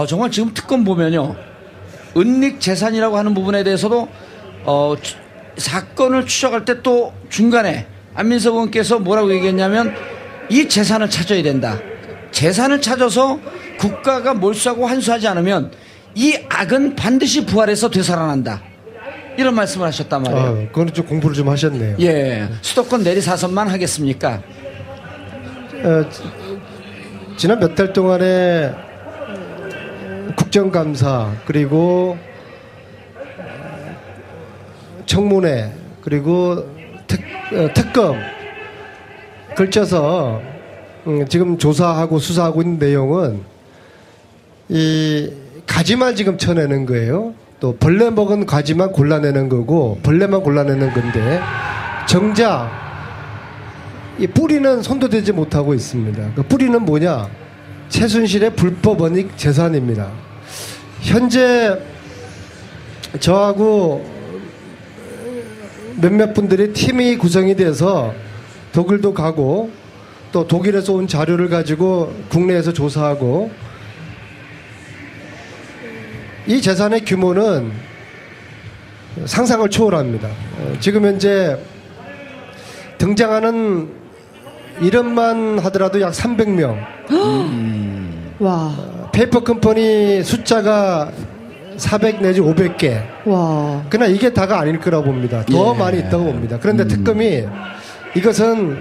정말 지금 특검 보면요. 은닉 재산이라고 하는 부분에 대해서도 사건을 추적할 때 또 중간에 안민석 의원께서 뭐라고 얘기했냐면 이 재산을 찾아야 된다. 재산을 찾아서 국가가 몰수하고 환수하지 않으면 이 악은 반드시 부활해서 되살아난다. 이런 말씀을 하셨단 말이에요. 그건 좀 공부를 좀 하셨네요. 예, 수도권 내리사선만 하겠습니까? 지난 몇 달 동안에 국정감사 그리고 청문회 그리고 특검 걸쳐서 지금 조사하고 수사하고 있는 내용은 이 가지만 지금 쳐내는 거예요. 또 벌레 먹은 가지만 골라내는 거고 벌레만 골라내는 건데 정작 이 뿌리는 손도 대지 못하고 있습니다. 그 뿌리는 뭐냐? 최순실의 불법 원익 재산입니다. 현재 저하고 몇몇 분들이 팀이 구성이 돼서 독일도 가고 또 독일에서 온 자료를 가지고 국내에서 조사하고 이 재산의 규모는 상상을 초월합니다. 지금 현재 등장하는 이름만 하더라도 약 300명. 와. 페이퍼 컴퍼니 숫자가 400 내지 500개. 와. 그러나 이게 다가 아닐 거라고 봅니다. 더 많이 있다고 봅니다. 그런데 특검이 이것은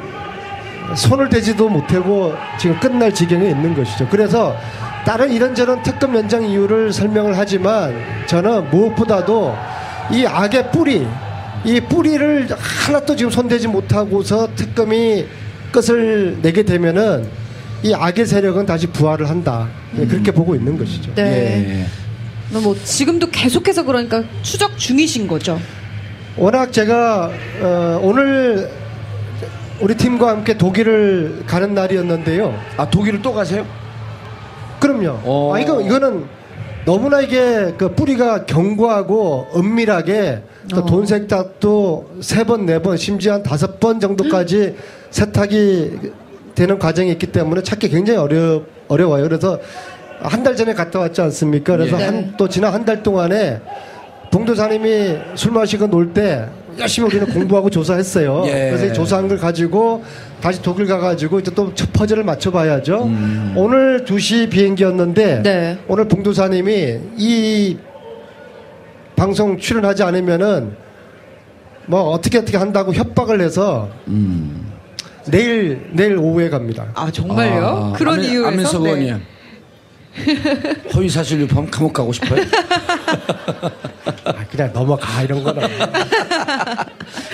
손을 대지도 못하고 지금 끝날 지경에 있는 것이죠. 그래서 다른 이런저런 특검 연장 이유를 설명을 하지만 저는 무엇보다도 이 악의 뿌리, 이 뿌리를 하나도 지금 손대지 못하고서 특검이 끝을 내게 되면은 이 악의 세력은 다시 부활을 한다. 그렇게 보고 있는 것이죠. 네. 뭐 지금도 계속해서 그러니까 추적 중이신 거죠. 워낙 제가 오늘 우리 팀과 함께 독일을 가는 날이었는데요. 독일을 또 가세요? 그럼요. 이거는 너무나 이게 그 뿌리가 견고하고 은밀하게 또 돈 세탁도 3번, 4번, 심지어 한 5번 정도까지 세탁이 되는 과정이 있기 때문에 찾기 굉장히 어려워요. 그래서 한 달 전에 갔다 왔지 않습니까? 그래서 또 지난 한 달 동안에 봉도사님이 술 마시고 놀 때 열심히 우리는 공부하고 조사했어요. 그래서 이 조사한 걸 가지고 다시 독일 가가지고 이제 또 첫 퍼즐을 맞춰봐야죠. 오늘 2시 비행기였는데 오늘 봉도사님이 이 방송 출연하지 않으면은 뭐 어떻게 한다고 협박을 해서 내일 오후에 갑니다. 정말요? 그런 이유에서? 안민석 의원님. 허위사실 유포하면 감옥 가고 싶어요? 그냥 넘어가 이런 거는.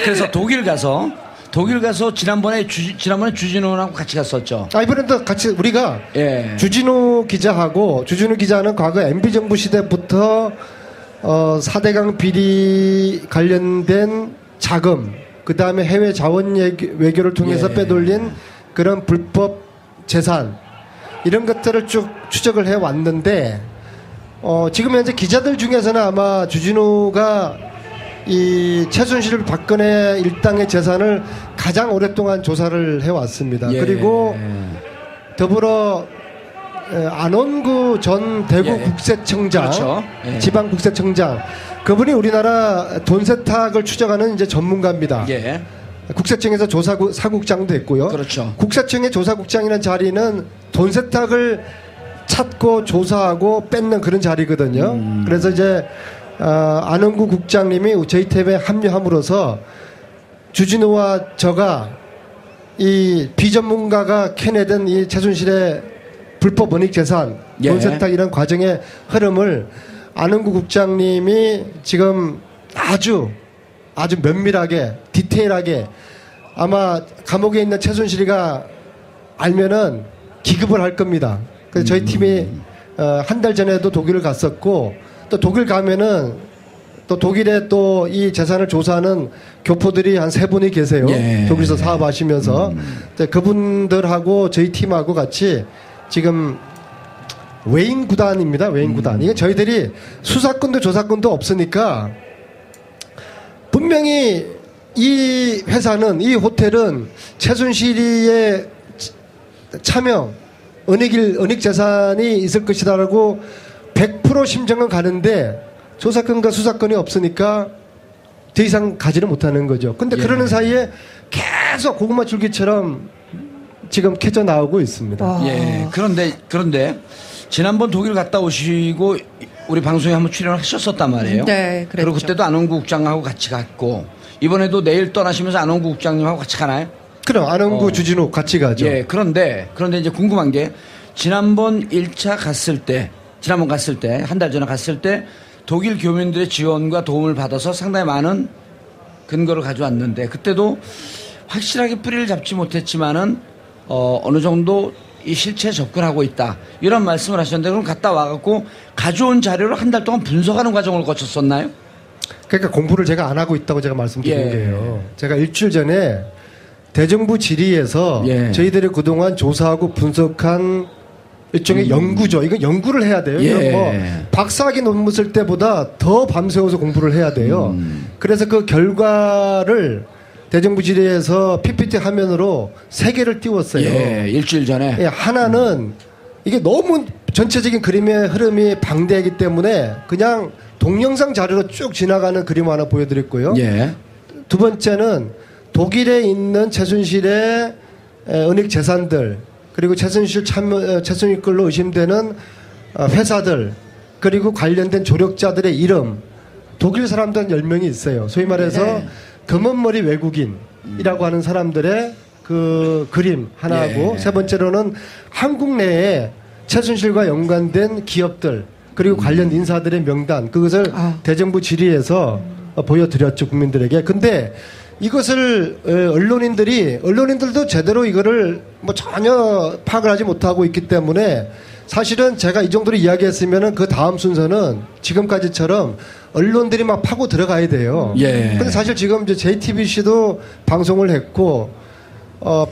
그래서 독일 가서 지난번에 주진우랑 같이 갔었죠. 이번에도 같이 우리가 주진우 기자는 과거 MB 정부 시대부터 4대강 비리 관련된 자금, 그 다음에 해외 자원 외교를 통해서 빼돌린 그런 불법 재산 이런 것들을 쭉 추적을 해 왔는데 지금 현재 기자들 중에서는 아마 주진우가 이 최순실 박근혜 일당의 재산을 가장 오랫동안 조사를 해 왔습니다. 그리고 더불어 안원구 전 대구 국세청장, 그렇죠. 지방국세청장, 그분이 우리나라 돈 세탁을 추적하는 이제 전문가입니다. 국세청에서 사국장도 했고요. 그렇죠. 국세청의 조사국장이라는 자리는 돈 세탁을 찾고 조사하고 뺏는 그런 자리거든요. 그래서 이제 안원구 국장님이 저희 팀에 합류함으로써 주진우와 저가 이 비전문가가 캐내던 이 최순실의 불법 원익 재산, 돈 세탁 이런 과정의 흐름을 안원구 국장님이 지금 아주 면밀하게 디테일하게 아마 감옥에 있는 최순실이가 알면은 기급을 할 겁니다. 그래서 저희 팀이 한 달 전에도 독일을 갔었고 또 독일 가면은 또 독일에 또 이 재산을 조사하는 교포들이 한 3분이 계세요. 독일에서 사업하시면서 그분들하고 저희 팀하고 같이 지금 외인 구단입니다. 외인 구단. 이게 저희들이 수사권도 조사권도 없으니까 분명히 이 회사는 이 호텔은 최순실이의 차명 은닉 재산이 있을 것이다라고 100% 심정은 가는데 조사건과 수사건이 없으니까 더 이상 가지를 못하는 거죠. 근데 예. 그러는 사이에 계속 고구마 줄기처럼 지금 캐져 나오고 있습니다. 와. 예. 그런데 지난번 독일 갔다 오시고 우리 방송에 한번 출연을 하셨었단 말이에요. 네, 그랬죠. 그리고 그때도 안원구 국장하고 같이 갔고 이번에도 내일 떠나시면서 안원구 국장님하고 같이 가나요? 그럼 안원구 주진우 같이 가죠. 예. 그런데 이제 궁금한 게 지난번 1차 갔을 때 한 달 전에 갔을 때 독일 교민들의 지원과 도움을 받아서 상당히 많은 근거를 가져왔는데 그때도 확실하게 뿌리를 잡지 못했지만은 어느 정도 이 실체에 접근하고 있다 이런 말씀을 하셨는데 그럼 갔다 와갖고 가져온 자료를 한 달 동안 분석하는 과정을 거쳤었나요? 그러니까 공부를 제가 안 하고 있다고 제가 말씀드린 예. 거예요. 제가 일주일 전에 대정부 질의에서 예. 저희들이 그동안 조사하고 분석한 일종의 연구죠. 이건 연구를 해야 돼요. 예. 이건 뭐 박사학위 논문 쓸 때보다 더 밤새워서 공부를 해야 돼요. 그래서 그 결과를 대정부 질의에서 PPT 화면으로 3개를 띄웠어요. 예, 일주일 전에. 예, 하나는 이게 너무 전체적인 그림의 흐름이 방대하기 때문에 그냥 동영상 자료로 쭉 지나가는 그림 하나 보여드렸고요. 예. 두 번째는 독일에 있는 최순실의 은닉 재산들 그리고 최순실 걸로 의심되는 회사들 그리고 관련된 조력자들의 이름 독일 사람들 10명이 있어요. 소위 말해서 네. 검은머리 외국인이라고 하는 사람들의 그 그림 하나하고 예. 세 번째로는 한국 내에 최순실과 연관된 기업들 그리고 관련 인사들의 명단 그것을 대정부 질의에서 보여드렸죠 국민들에게. 근데 이것을 언론인들도 제대로 이거를 뭐 전혀 파악을 하지 못하고 있기 때문에 사실은 제가 이 정도로 이야기했으면은 그 다음 순서는 지금까지처럼 언론들이 막 파고 들어가야 돼요. 예. 근데 사실 지금 이제 JTBC도 방송을 했고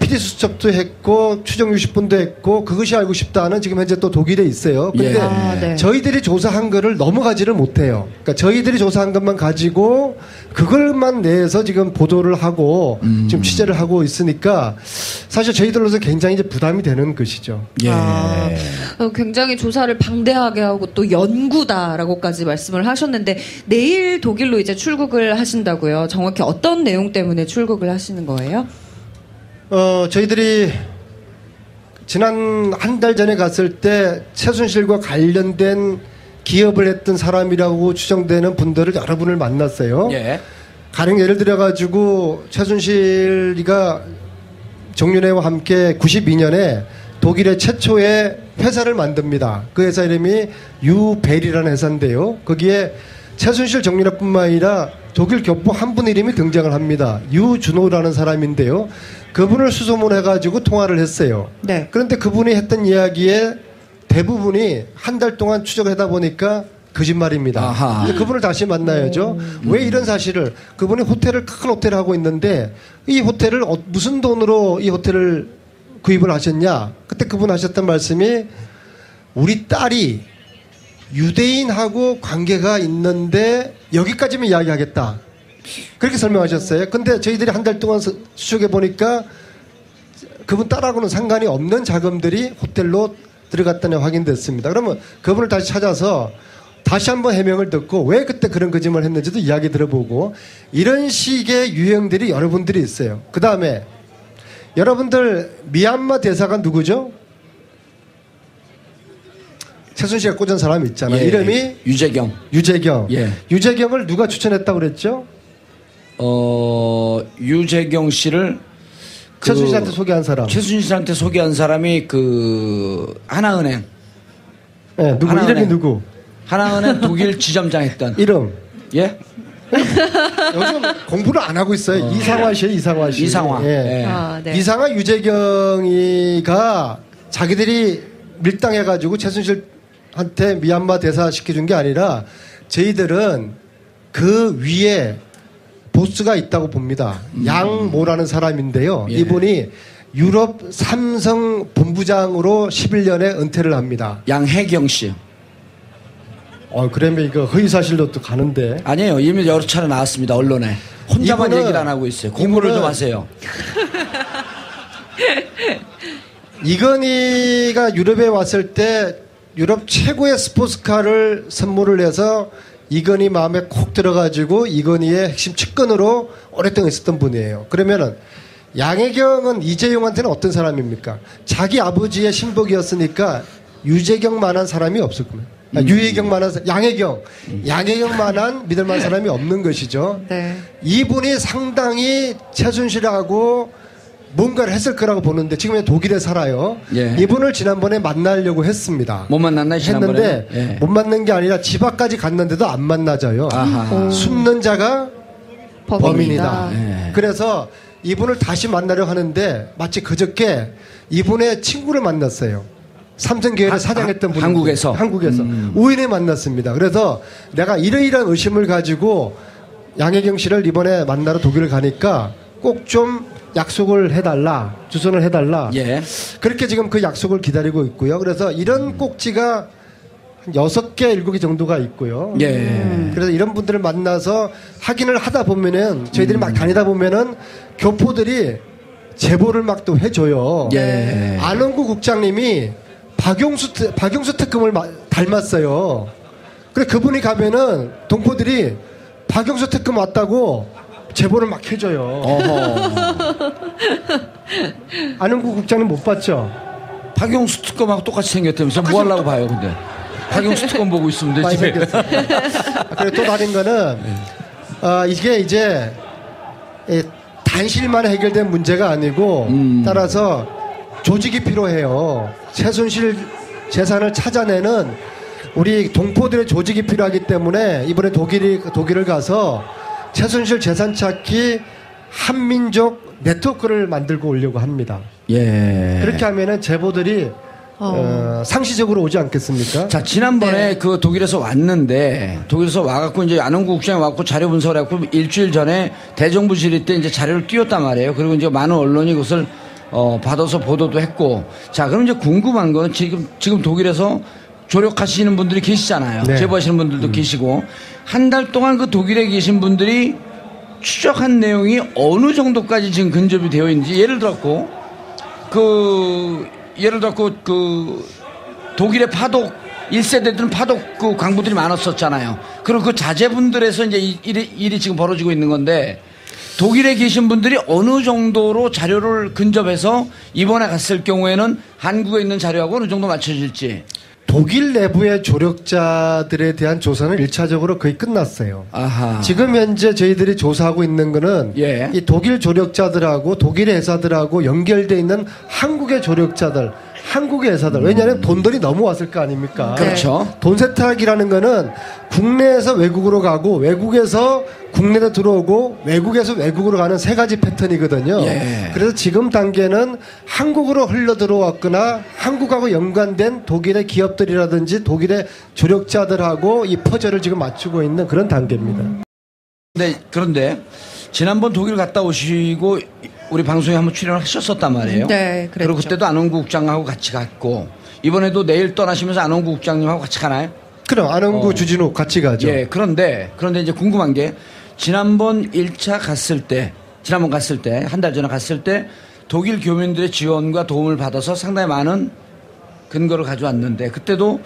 PD 수첩도 했고 추정 60분도 했고 그것이 알고 싶다는 지금 현재 또 독일에 있어요. 근데 예. 네. 저희들이 조사한 거를 넘어가지를 못해요. 그러니까 저희들이 조사한 것만 가지고 그걸만 내서 지금 보도를 하고 지금 취재를 하고 있으니까 사실 저희들로서 굉장히 이제 부담이 되는 것이죠. 예. 굉장히 조사를 방대하게 하고 또 연구다라고까지 말씀을 하셨는데 내일 독일로 이제 출국을 하신다고요. 정확히 어떤 내용 때문에 출국을 하시는 거예요? 저희들이 지난 한 달 전에 갔을 때 최순실과 관련된 기업을 했던 사람이라고 추정되는 분들을 여러분을 만났어요. 예. 가령 예를 들어가지고 최순실이가 정윤회와 함께 92년에 독일의 최초의 회사를 만듭니다. 그 회사 이름이 유벨이라는 회사인데요. 거기에 최순실 정윤회뿐만 아니라 독일 교포 한 분 이름이 등장을 합니다. 유준호라는 사람인데요. 그분을 수소문해가지고 통화를 했어요. 네. 그런데 그분이 했던 이야기에 대부분이 한 달 동안 추적을 하다 보니까 거짓말입니다. 아하. 근데 그분을 다시 만나야죠. 왜 이런 사실을 그분이 큰 호텔을 하고 있는데 이 호텔을 무슨 돈으로 이 호텔을 구입을 하셨냐? 그때 그분 하셨던 말씀이 우리 딸이 유대인하고 관계가 있는데 여기까지만 이야기하겠다. 그렇게 설명하셨어요. 근데 저희들이 한 달 동안 수축해 보니까 그분 딸하고는 상관이 없는 자금들이 호텔로 들어갔다는 확인됐습니다. 그러면 그분을 다시 찾아서 다시 한번 해명을 듣고 왜 그때 그런 거짓말을 했는지도 이야기 들어보고 이런 식의 유형들이 여러분들이 있어요. 그 다음에 여러분들 미얀마 대사관 누구죠? 최순실가 꽂은 사람 있잖아요. 예. 이름이 유재경. 예. 유재경을 누가 추천했다고 그랬죠? 유재경 씨를 최순실한테 소개한 사람. 최순실한테 소개한 사람이 하나은행. 네, 누구 하나은행. 이름이 누구? 하나은행 독일 지점장 했던. 이름. 예? 요즘 공부를 안 하고 있어요. 이상화 씨예요, 이상화 씨. 이상화. 예. 예. 네. 이상화 유재경이가 자기들이 밀당해가지고 최순실한테 미얀마 대사 시켜준 게 아니라 저희들은 그 위에 보스가 있다고 봅니다. 양모라는 사람인데요. 예. 이분이 유럽 삼성 본부장으로 11년에 은퇴를 합니다. 양혜경 씨. 그러면 이거 허위사실로 또 가는데. 아니에요. 이미 여러 차례 나왔습니다. 언론에. 혼자만 이분은- 얘기를 안 하고 있어요. 공부를 이분은- 좀 하세요. 이건희가 유럽에 왔을 때 유럽 최고의 스포츠카를 선물을 해서 이건희 마음에 콕 들어가지고 이건희의 핵심 측근으로 오랫동안 있었던 분이에요. 그러면은 양혜경은 이재용한테는 어떤 사람입니까? 자기 아버지의 신복이었으니까 유재경만한 사람이 없을 겁니다. 유혜경만한 양혜경만한 믿을만한 사람이 없는 것이죠. 네. 이분이 상당히 최순실하고 뭔가를 했을 거라고 보는데 지금 독일에 살아요. 예. 이분을 지난번에 만나려고 했습니다. 못 만났나요? 했는데 예. 못 만난 게 아니라 집 앞까지 갔는데도 안 만나져요. 아하. 숨는 자가 범인이다. 예. 그래서 이분을 다시 만나려고 하는데 마치 그저께 이분의 친구를 만났어요. 삼성계열에 사장했던 분. 한국에서 우연히 만났습니다. 그래서 내가 이러이러한 의심을 가지고 양혜경 씨를 이번에 만나러 독일을 가니까 꼭 좀 약속을 해달라, 주선을 해달라. 예. 그렇게 지금 그 약속을 기다리고 있고요. 그래서 이런 꼭지가 한 6개, 7개 정도가 있고요. 예. 그래서 이런 분들을 만나서 확인을 하다 보면은 저희들이 막 다니다 보면은 교포들이 제보를 막 또 해줘요. 예. 안원구 국장님이 박용수 특검을 닮았어요. 그래 그분이 가면은 동포들이 박용수 특검 왔다고 제보를 막 해줘요. 안원구 국장님 못 봤죠? 박용수 특검하고 똑같이 생겼다면서 뭐 하려고 봐요, 근데. 박용수 특검 보고 있으면 많이 되지. 생겼어요. 그리고 또 다른 거는 이게 이제 단실만 해결된 문제가 아니고 따라서 조직이 필요해요. 최순실 재산을 찾아내는 우리 동포들의 조직이 필요하기 때문에 이번에 독일을 가서 최순실 재산 찾기 한민족 네트워크를 만들고 오려고 합니다. 예. 그렇게 하면은 제보들이 상시적으로 오지 않겠습니까? 자, 지난번에 네. 그 독일에서 왔는데, 독일에서 와갖고 이제 안원구 국장이 와갖고 자료 분석을 해갖고 일주일 전에 대정부 질의 때 이제 자료를 띄웠단 말이에요. 그리고 이제 많은 언론이 그것을 받아서 보도도 했고. 자, 그럼 이제 궁금한 건 지금 독일에서 조력하시는 분들이 계시잖아요. 네. 제보하시는 분들도 계시고. 한 달 동안 그 독일에 계신 분들이 추적한 내용이 어느 정도까지 지금 근접이 되어 있는지 예를 들었고, 독일의 파독 1세대들은 파독 그 광부들이 많았었잖아요. 그리고 그 자제분들에서 이제 일이 지금 벌어지고 있는 건데, 독일에 계신 분들이 어느 정도로 자료를 근접해서 이번에 갔을 경우에는 한국에 있는 자료하고 어느 정도 맞춰질지. 독일 내부의 조력자들에 대한 조사는 1차적으로 거의 끝났어요. 아하. 지금 현재 저희들이 조사하고 있는 거는 예. 이 독일 조력자들하고 독일의 회사들하고 연결되어 있는 한국의 조력자들, 한국의 회사들. 왜냐하면 돈들이 넘어왔을 거 아닙니까? 그렇죠. 돈 세탁이라는 거는 국내에서 외국으로 가고 외국에서 국내로 들어오고 외국에서 외국으로 가는 세 가지 패턴이거든요. 예. 그래서 지금 단계는 한국으로 흘러 들어왔거나 한국하고 연관된 독일의 기업들이라든지 독일의 조력자들하고 이 퍼즐을 지금 맞추고 있는 그런 단계입니다. 그런데 지난번 독일 갔다 오시고 우리 방송에 한번 출연을 하셨었단 말이에요. 네, 그랬죠. 그리고 그때도 안원구 국장하고 같이 갔고, 이번에도 내일 떠나시면서 안원구 국장님하고 같이 가나요? 그럼 안원구 주진우 같이 가죠. 예, 그런데 이제 궁금한 게, 지난번 1차 갔을 때, 한 달 전에 갔을 때 독일 교민들의 지원과 도움을 받아서 상당히 많은 근거를 가져왔는데, 그때도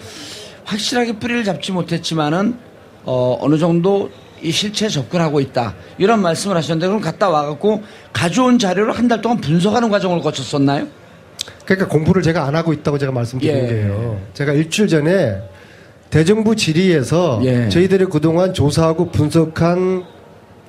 확실하게 뿌리를 잡지 못했지만은 어느 정도 이 실체에 접근하고 있다, 이런 말씀을 하셨는데, 그럼 갔다 와갖고 가져온 자료를 한 달 동안 분석하는 과정을 거쳤었나요? 그러니까 공부를 제가 안 하고 있다고 제가 말씀드린 예. 거예요. 제가 일주일 전에 대정부 질의에서 예. 저희들이 그동안 조사하고 분석한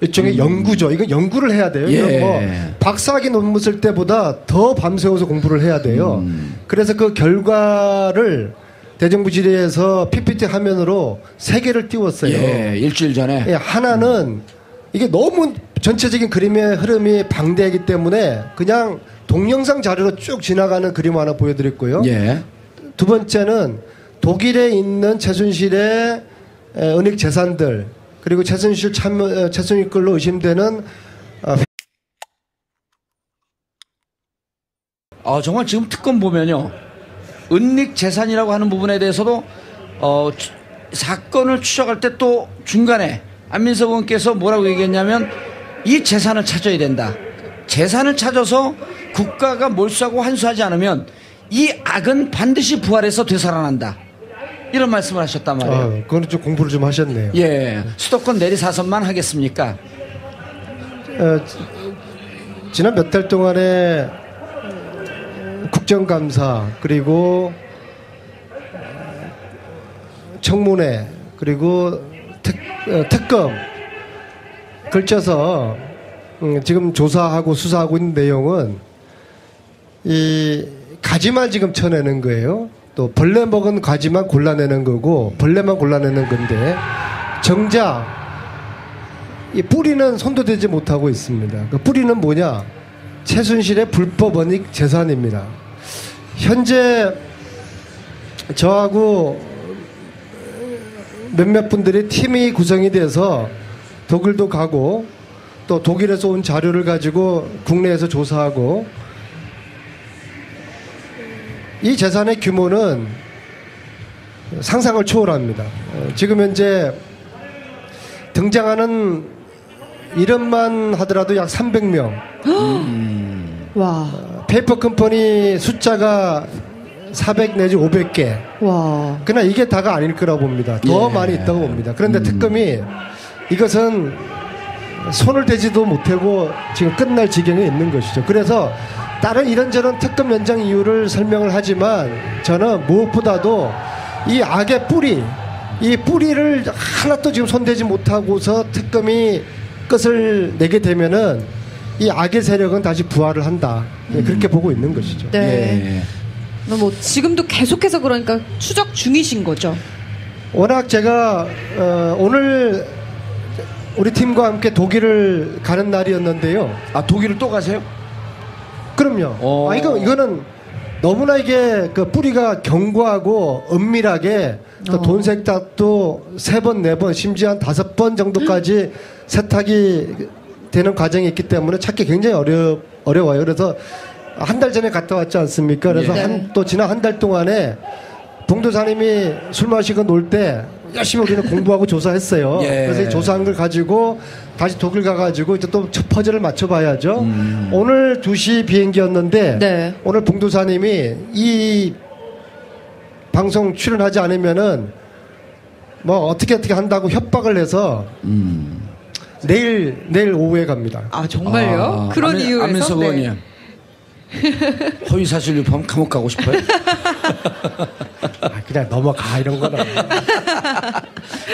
일종의 연구죠. 이건 연구를 해야 돼요. 예. 이건 뭐 박사학위 논문 쓸 때보다 더 밤새워서 공부를 해야 돼요. 그래서 그 결과를 대정부 질의에서 PPT 화면으로 3개를 띄웠어요. 예, 일주일 전에. 예, 하나는 이게 너무 전체적인 그림의 흐름이 방대하기 때문에 그냥 동영상 자료로 쭉 지나가는 그림 하나 보여드렸고요. 예. 두 번째는 독일에 있는 최순실의 은닉 재산들, 그리고 최순실 걸로 의심되는 정말 지금 특검 보면요, 은닉 재산이라고 하는 부분에 대해서도 사건을 추적할 때 또 중간에 안민석 의원께서 뭐라고 얘기했냐면, 이 재산을 찾아야 된다. 재산을 찾아서 국가가 몰수하고 환수하지 않으면 이 악은 반드시 부활해서 되살아난다. 이런 말씀을 하셨단 말이에요. 그거는 좀 공부를 좀 하셨네요. 예, 수도권 내리사선만 하겠습니까? 지난 몇 달 동안에 국정감사 그리고 청문회 그리고 특검 걸쳐서 지금 조사하고 수사하고 있는 내용은 이 가지만 지금 쳐내는 거예요. 또 벌레 먹은 가지만 골라내는 거고 벌레만 골라내는 건데 정작 이 뿌리는 손도 대지 못하고 있습니다. 그 뿌리는 뭐냐? 최순실의 불법 원익 재산입니다. 현재 저하고 몇몇 분들이 팀이 구성이 돼서 독일도 가고 또 독일에서 온 자료를 가지고 국내에서 조사하고 이 재산의 규모는 상상을 초월합니다. 지금 현재 등장하는 이름만 하더라도 약 300명. 와. 페이퍼 컴퍼니 숫자가 400 내지 500개. 와. 그러나 이게 다가 아닐 거라고 봅니다. 더 많이 있다고 봅니다. 그런데 특검이 이것은 손을 대지도 못하고 지금 끝날 지경에 있는 것이죠. 그래서 다른 이런저런 특검 연장 이유를 설명을 하지만 저는 무엇보다도 이 악의 뿌리, 이 뿌리를 하나도 지금 손대지 못하고서 특검이 끝을 내게 되면은 이 악의 세력은 다시 부활을 한다. 그렇게 보고 있는 것이죠. 네. 뭐 지금도 계속해서 그러니까 추적 중이신 거죠. 워낙 제가 오늘 우리 팀과 함께 독일을 가는 날이었는데요. 아, 독일을 또 가세요? 그럼요. 이거는 너무나 이게 그 뿌리가 견고하고 은밀하게 또 돈 세탁도 3번, 4번, 심지어 한 5번 정도까지 세탁이 되는 과정이 있기 때문에 찾기 굉장히 어려워요. 그래서 한 달 전에 갔다 왔지 않습니까? 그래서 네. 또 지난 한 달 동안에 봉도사님이 술 마시고 놀 때 열심히 우리는 공부하고 조사했어요. 예. 그래서 이 조사한 걸 가지고 다시 독일 가가지고 이제 또 퍼즐을 맞춰봐야죠. 오늘 2시 비행기였는데 네. 오늘 봉도사님이 이 방송 출연하지 않으면은 뭐 어떻게 한다고 협박을 해서 내일 오후에 갑니다. 아 정말요? 그런 이유에서? 안민석 의원님. 허위사실 유포하면 감옥 가고 싶어요? 그냥 넘어가 이런 거는.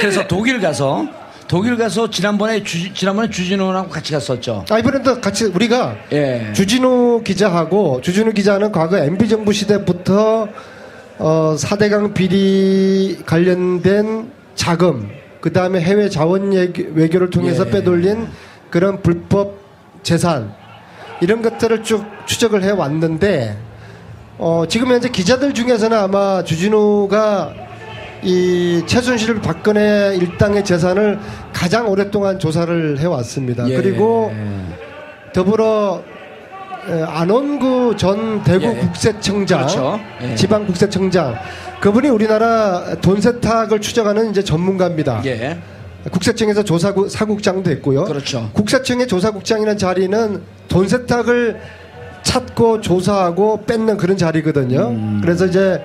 그래서 독일 가서 지난번에 주진우하고 같이 갔었죠. 이번에도 같이 우리가 예. 주진우 기자는 과거 MB 정부 시대부터 4대강 비리 관련된 자금, 그 다음에 해외 자원 외교를 통해서 빼돌린 그런 불법 재산 이런 것들을 쭉 추적을 해 왔는데 지금 현재 기자들 중에서는 아마 주진우가 이 최순실 박근혜 일당의 재산을 가장 오랫동안 조사를 해 왔습니다. 그리고 더불어 안원구 전 대구 국세청장, 그렇죠. 지방 국세청장, 그분이 우리나라 돈 세탁을 추적하는 이제 전문가입니다. 국세청에서 사국장도 했고요. 그렇죠. 국세청의 조사국장이라는 자리는 돈 세탁을 찾고 조사하고 뺏는 그런 자리거든요. 그래서 이제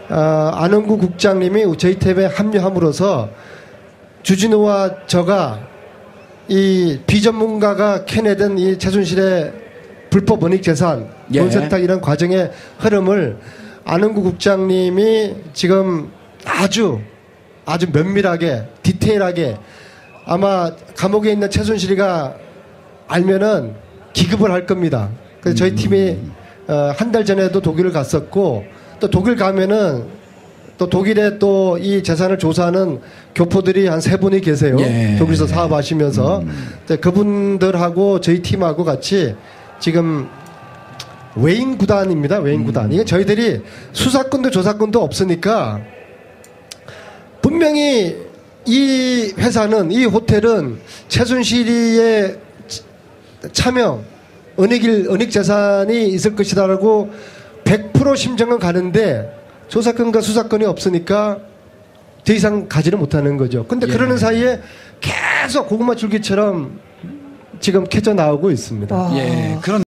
안원구 국장님이 저희 팀에 합류함으로써 주진우와 저가 이 비전문가가 캐내던 이 최순실의 불법 원익 재산 돈 세탁이라는 과정의 흐름을 안원구 국장님이 지금 아주 면밀하게 디테일하게 아마 감옥에 있는 최순실이가 알면은 기급을 할 겁니다. 그래서 저희 팀이 한 달 전에도 독일을 갔었고 또 독일 가면은 또 독일에 또 이 재산을 조사하는 교포들이 한 3분이 계세요. 독일에서 사업하시면서 그분들하고 저희 팀하고 같이 지금 외인 구단입니다. 외인 구단. 이게 저희들이 수사권도 조사권도 없으니까 분명히 이 회사는 이 호텔은 최순실이의 차명 은닉 재산이 있을 것이다라고 100% 심정은 가는데 조사권과 수사권이 없으니까 더 이상 가지를 못하는 거죠. 근데 그러는 사이에 계속 고구마 줄기처럼 지금 캐져 나오고 있습니다. 그런